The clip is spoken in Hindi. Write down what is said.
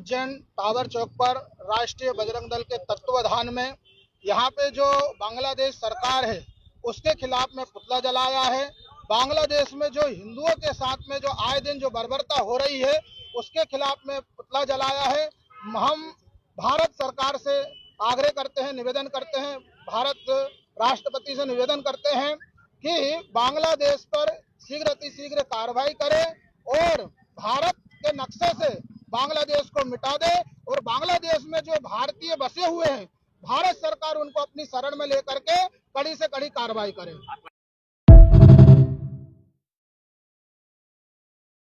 उज्जैन टावर चौक पर राष्ट्रीय बजरंग दल के तत्वाधान में यहाँ पे जो बांग्लादेश सरकार है उसके खिलाफ में पुतला जलाया है। बांग्लादेश में जो हिंदुओं के साथ में जो आए दिन जो बर्बरता हो रही है उसके खिलाफ में पुतला जलाया है। हम भारत सरकार से आग्रह करते हैं, निवेदन करते हैं, भारत राष्ट्रपति से निवेदन करते हैं कि बांग्लादेश पर शीघ्र अतिशीघ्र कार्रवाई करे और भारत के नक्शे से बांग्लादेश को मिटा दे और बांग्लादेश में जो भारतीय बसे हुए हैं भारत सरकार उनको अपनी शरण में लेकर के कड़ी से कड़ी कार्रवाई करे।